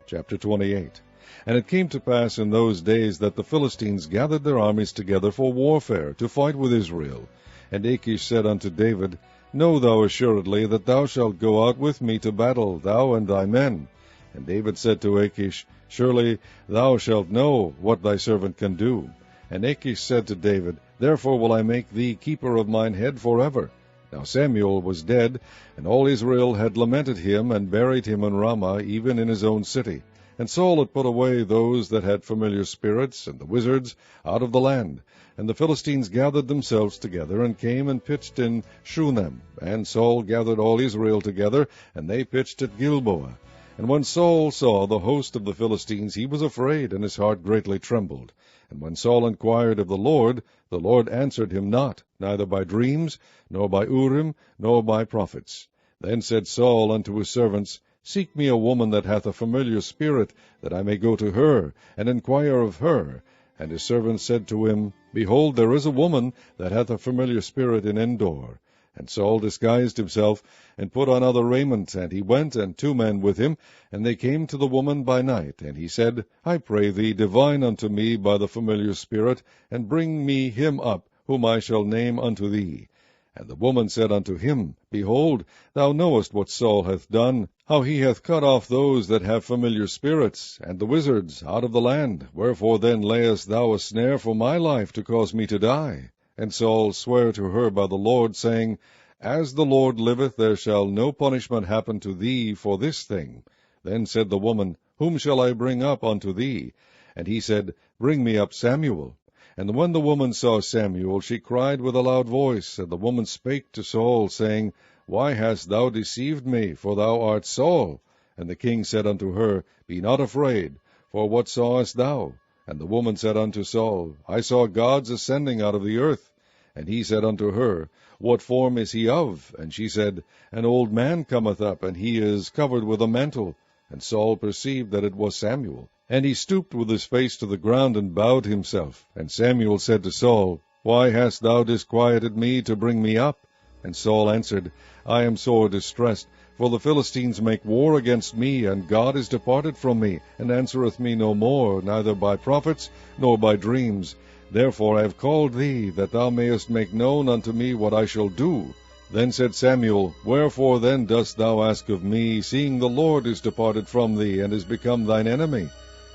Chapter 28. And it came to pass in those days that the Philistines gathered their armies together for warfare, to fight with Israel. And Achish said unto David, Know thou assuredly that thou shalt go out with me to battle, thou and thy men. And David said to Achish, Surely thou shalt know what thy servant can do. And Achish said to David, Therefore will I make thee keeper of mine head forever. Now Samuel was dead, and all Israel had lamented him, and buried him in Ramah, even in his own city. And Saul had put away those that had familiar spirits, and the wizards, out of the land. And the Philistines gathered themselves together, and came and pitched in Shunem. And Saul gathered all Israel together, and they pitched at Gilboa. And when Saul saw the host of the Philistines, he was afraid, and his heart greatly trembled. And when Saul inquired of the Lord answered him not, neither by dreams, nor by Urim, nor by prophets. Then said Saul unto his servants, Seek me a woman that hath a familiar spirit, that I may go to her, and inquire of her. And his servants said to him, Behold, there is a woman that hath a familiar spirit in Endor. And Saul disguised himself, and put on other raiment, and he went, and 2 men with him, and they came to the woman by night. And he said, I pray thee, divine unto me by the familiar spirit, and bring me him up, whom I shall name unto thee. And the woman said unto him, Behold, thou knowest what Saul hath done, how he hath cut off those that have familiar spirits, and the wizards, out of the land. Wherefore then layest thou a snare for my life, to cause me to die? And Saul sware to her by the Lord, saying, As the Lord liveth, there shall no punishment happen to thee for this thing. Then said the woman, Whom shall I bring up unto thee? And he said, Bring me up Samuel. And when the woman saw Samuel, she cried with a loud voice. And the woman spake to Saul, saying, Why hast thou deceived me? For thou art Saul. And the king said unto her, Be not afraid, for what sawest thou? And the woman said unto Saul, I saw gods ascending out of the earth. And he said unto her, What form is he of? And she said, An old man cometh up, and he is covered with a mantle. And Saul perceived that it was Samuel. And he stooped with his face to the ground, and bowed himself. And Samuel said to Saul, Why hast thou disquieted me to bring me up? And Saul answered, I am sore distressed, for the Philistines make war against me, and God is departed from me, and answereth me no more, neither by prophets, nor by dreams. Therefore I have called thee, that thou mayest make known unto me what I shall do. Then said Samuel, Wherefore then dost thou ask of me, seeing the Lord is departed from thee, and is become thine enemy?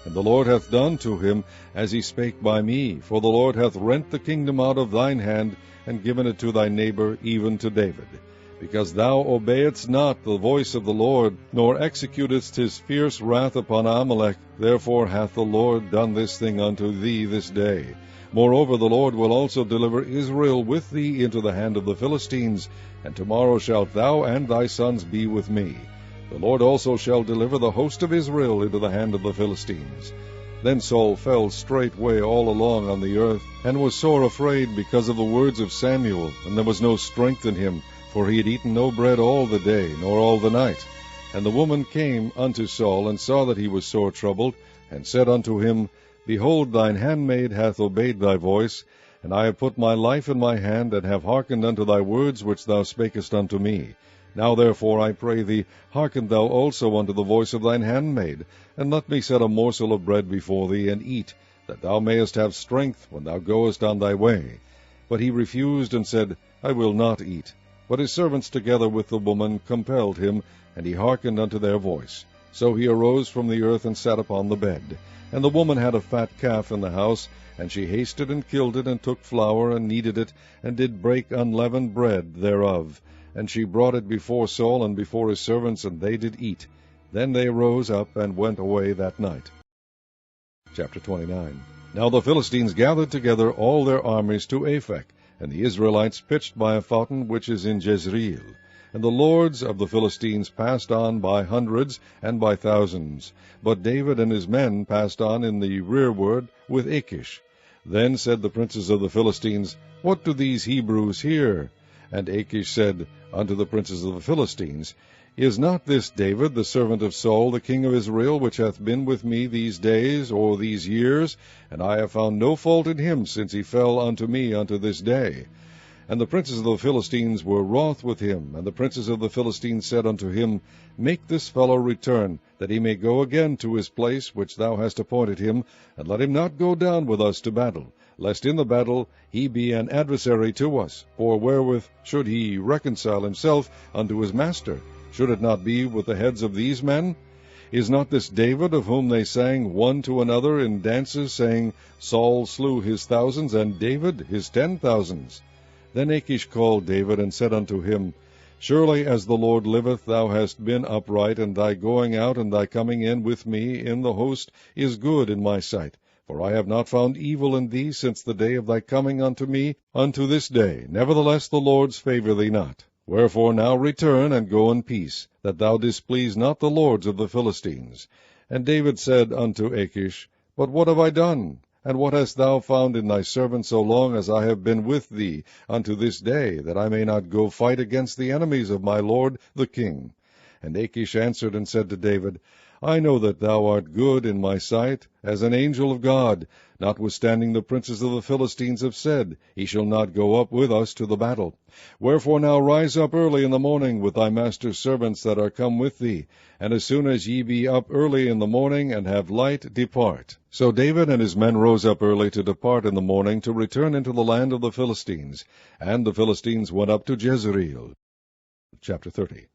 And the Lord hath done to him as he spake by me, for the Lord hath rent the kingdom out of thine hand, and given it to thy neighbor, even to David. Because thou obeyedst not the voice of the Lord, nor executedst his fierce wrath upon Amalek, therefore hath the Lord done this thing unto thee this day. Moreover, the Lord will also deliver Israel with thee into the hand of the Philistines, and tomorrow shalt thou and thy sons be with me. The Lord also shall deliver the host of Israel into the hand of the Philistines. Then Saul fell straightway all along on the earth, and was sore afraid because of the words of Samuel, and there was no strength in him, for he had eaten no bread all the day, nor all the night. And the woman came unto Saul, and saw that he was sore troubled, and said unto him, Behold, thine handmaid hath obeyed thy voice, and I have put my life in my hand, and have hearkened unto thy words which thou spakest unto me. Now therefore, I pray thee, hearken thou also unto the voice of thine handmaid, and let me set a morsel of bread before thee, and eat, that thou mayest have strength when thou goest on thy way. But he refused, and said, I will not eat. But his servants together with the woman compelled him, and he hearkened unto their voice. So he arose from the earth, and sat upon the bed. And the woman had a fat calf in the house, and she hasted and killed it, and took flour, and kneaded it, and did break unleavened bread thereof. And she brought it before Saul and before his servants, and they did eat. Then they rose up, and went away that night. Chapter 29. Now the Philistines gathered together all their armies to Aphek, and the Israelites pitched by a fountain which is in Jezreel. And the lords of the Philistines passed on by hundreds and by thousands. But David and his men passed on in the rearward with Achish. Then said the princes of the Philistines, What do these Hebrews here? And Achish said unto the princes of the Philistines, Is not this David, the servant of Saul, the king of Israel, which hath been with me these days, or these years? And I have found no fault in him, since he fell unto me unto this day. And the princes of the Philistines were wroth with him. And the princes of the Philistines said unto him, Make this fellow return, that he may go again to his place which thou hast appointed him, and let him not go down with us to battle, lest in the battle he be an adversary to us. For wherewith should he reconcile himself unto his master? Should it not be with the heads of these men? Is not this David, of whom they sang one to another in dances, saying, Saul slew his thousands, and David his 10,000s? Then Achish called David, and said unto him, Surely as the Lord liveth, thou hast been upright, and thy going out and thy coming in with me in the host is good in my sight. For I have not found evil in thee since the day of thy coming unto me unto this day. Nevertheless the Lord's favour thee not. Wherefore now return, and go in peace, that thou displease not the lords of the Philistines. And David said unto Achish, But what have I done? And what hast thou found in thy servant so long as I have been with thee unto this day, that I may not go fight against the enemies of my lord the king? And Achish answered and said to David, I know that thou art good in my sight, as an angel of God, notwithstanding the princes of the Philistines have said, He shall not go up with us to the battle. Wherefore now rise up early in the morning with thy master's servants that are come with thee, and as soon as ye be up early in the morning, and have light, depart. So David and his men rose up early to depart in the morning, to return into the land of the Philistines. And the Philistines went up to Jezreel. Chapter 30.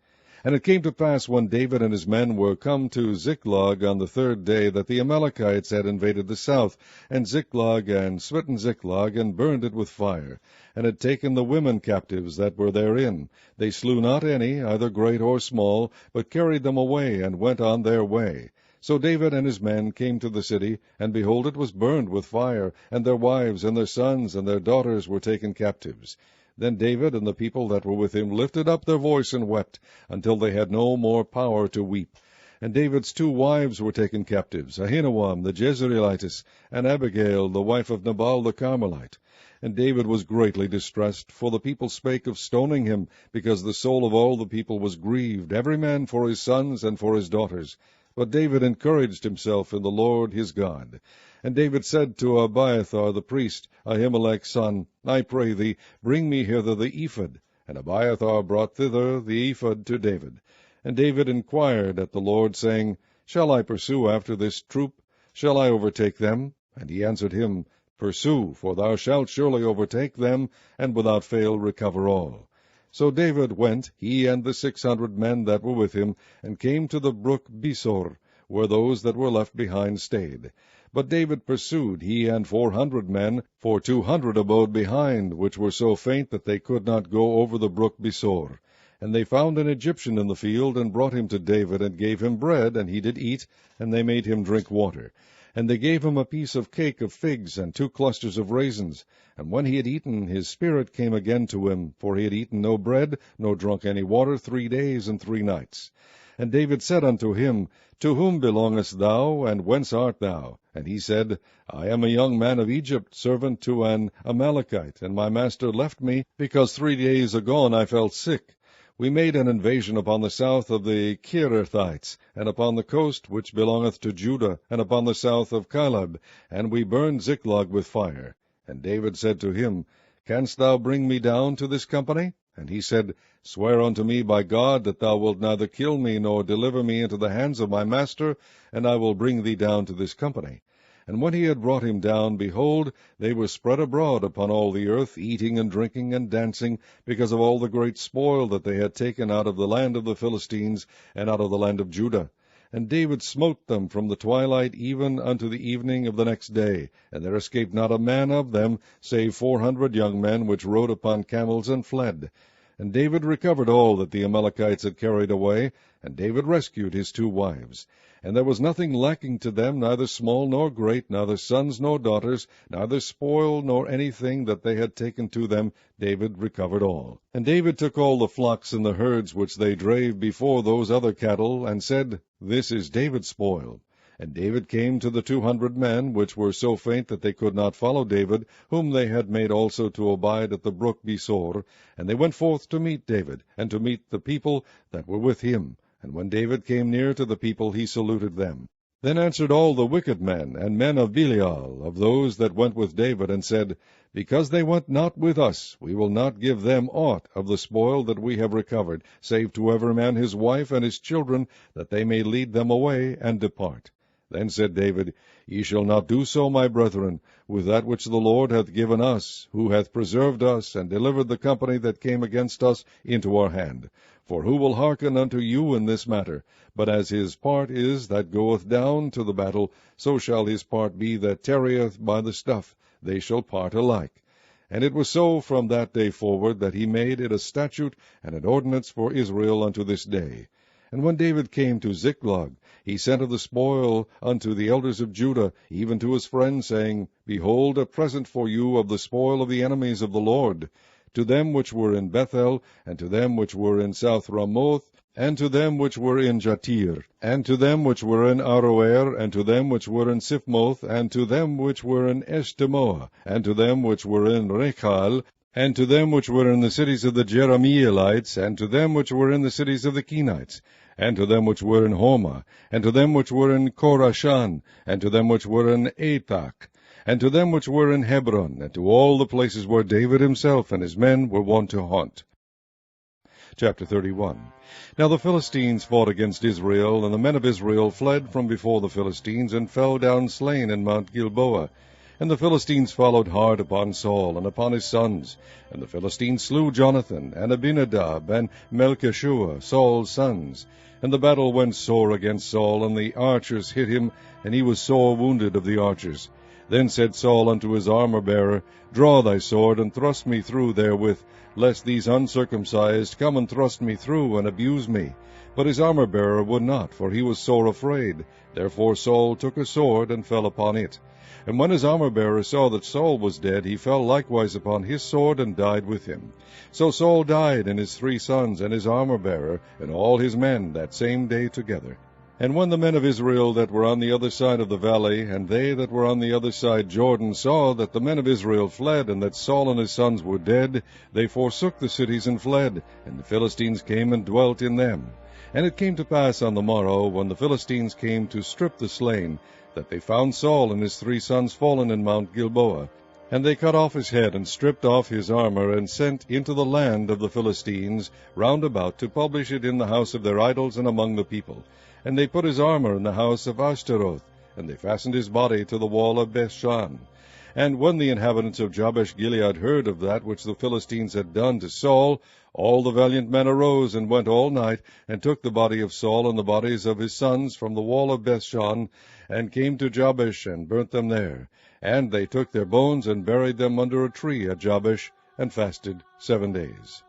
And it came to pass, when David and his men were come to Ziklag on the third day, that the Amalekites had invaded the south, and Ziklag, and smitten Ziklag, and burned it with fire, and had taken the women captives that were therein. They slew not any, either great or small, but carried them away, and went on their way. So David and his men came to the city, and behold, it was burned with fire, and their wives, and their sons, and their daughters were taken captives. Then David and the people that were with him lifted up their voice and wept, until they had no more power to weep. And David's 2 wives were taken captives, Ahinoam the Jezreelitess, and Abigail the wife of Nabal the Carmelite. And David was greatly distressed, for the people spake of stoning him, because the soul of all the people was grieved, every man for his sons and for his daughters. But David encouraged himself in the Lord his God. And David said to Abiathar the priest, Ahimelech's son, I pray thee, bring me hither the ephod. And Abiathar brought thither the ephod to David. And David inquired at the Lord, saying, Shall I pursue after this troop? Shall I overtake them? And he answered him, Pursue, for thou shalt surely overtake them, and without fail recover all. So David went, he and the 600 men that were with him, and came to the brook Besor, where those that were left behind stayed. But David pursued, he and 400 men, for 200 abode behind, which were so faint that they could not go over the brook Besor. And they found an Egyptian in the field, and brought him to David, and gave him bread, and he did eat, and they made him drink water. And they gave him a piece of cake of figs, and 2 clusters of raisins. And when he had eaten, his spirit came again to him, for he had eaten no bread, nor drunk any water 3 days and 3 nights. And David said unto him, To whom belongest thou, and whence art thou? And he said, I am a young man of Egypt, servant to an Amalekite, and my master left me, because 3 days agone I fell sick. We made an invasion upon the south of the Cherethites, and upon the coast which belongeth to Judah, and upon the south of Caleb, and we burned Ziklag with fire. And David said to him, Canst thou bring me down to this company? And he said, Swear unto me by God that thou wilt neither kill me nor deliver me into the hands of my master, and I will bring thee down to this company. And when he had brought him down, behold, they were spread abroad upon all the earth, eating and drinking and dancing, because of all the great spoil that they had taken out of the land of the Philistines, and out of the land of Judah. And David smote them from the twilight even unto the evening of the next day, and there escaped not a man of them, save 400 young men, which rode upon camels and fled. And David recovered all that the Amalekites had carried away, and David rescued his 2 wives. And there was nothing lacking to them, neither small nor great, neither sons nor daughters, neither spoil nor anything that they had taken to them. David recovered all. And David took all the flocks and the herds which they drave before those other cattle, and said, This is David's spoil. And David came to the 200 men, which were so faint that they could not follow David, whom they had made also to abide at the brook Besor. And they went forth to meet David, and to meet the people that were with him. And when David came near to the people, he saluted them. Then answered all the wicked men and men of Belial, of those that went with David, and said, Because they went not with us, we will not give them aught of the spoil that we have recovered, save to every man his wife and his children, that they may lead them away and depart. Then said David, Ye shall not do so, my brethren, with that which the Lord hath given us, who hath preserved us, and delivered the company that came against us into our hand. For who will hearken unto you in this matter? But as his part is that goeth down to the battle, so shall his part be that tarrieth by the stuff. They shall part alike. And it was so from that day forward, that he made it a statute and an ordinance for Israel unto this day. And when David came to Ziklag, he sent of the spoil unto the elders of Judah, even to his friends, saying, Behold, a present for you of the spoil of the enemies of the Lord, to them which were in Bethel, and to them which were in South Ramoth, and to them which were in Jatir, and to them which were in Aroer, and to them which were in Siphmoth, and to them which were in Eshtemoa, and to them which were in Rechal, and to them which were in the cities of the Jerahmeelites, and to them which were in the cities of the Kenites, and to them which were in Homa, and to them which were in Korashan, and to them which were in Athak, and to them which were in Hebron, and to all the places where David himself and his men were wont to haunt. Chapter 31. Now the Philistines fought against Israel, and the men of Israel fled from before the Philistines, and fell down slain in Mount Gilboa. And the Philistines followed hard upon Saul and upon his sons. And the Philistines slew Jonathan, and Abinadab, and Melchishua, Saul's sons. And the battle went sore against Saul, and the archers hit him, and he was sore wounded of the archers. Then said Saul unto his armor-bearer, Draw thy sword, and thrust me through therewith, lest these uncircumcised come and thrust me through, and abuse me. But his armor-bearer would not, for he was sore afraid. Therefore Saul took a sword, and fell upon it. And when his armor-bearer saw that Saul was dead, he fell likewise upon his sword, and died with him. So Saul died, and his 3 sons, and his armor-bearer, and all his men, that same day together. And when the men of Israel that were on the other side of the valley, and they that were on the other side Jordan, saw that the men of Israel fled, and that Saul and his sons were dead, they forsook the cities and fled, and the Philistines came and dwelt in them. And it came to pass on the morrow, when the Philistines came to strip the slain, that they found Saul and his 3 sons fallen in Mount Gilboa. And they cut off his head, and stripped off his armor, and sent into the land of the Philistines round about to publish it in the house of their idols and among the people. And they put his armor in the house of Ashtaroth, and they fastened his body to the wall of Bethshan. And when the inhabitants of Jabesh-Gilead heard of that which the Philistines had done to Saul, all the valiant men arose, and went all night, and took the body of Saul and the bodies of his sons from the wall of Bethshan, and came to Jabesh, and burnt them there. And they took their bones, and buried them under a tree at Jabesh, and fasted 7 days.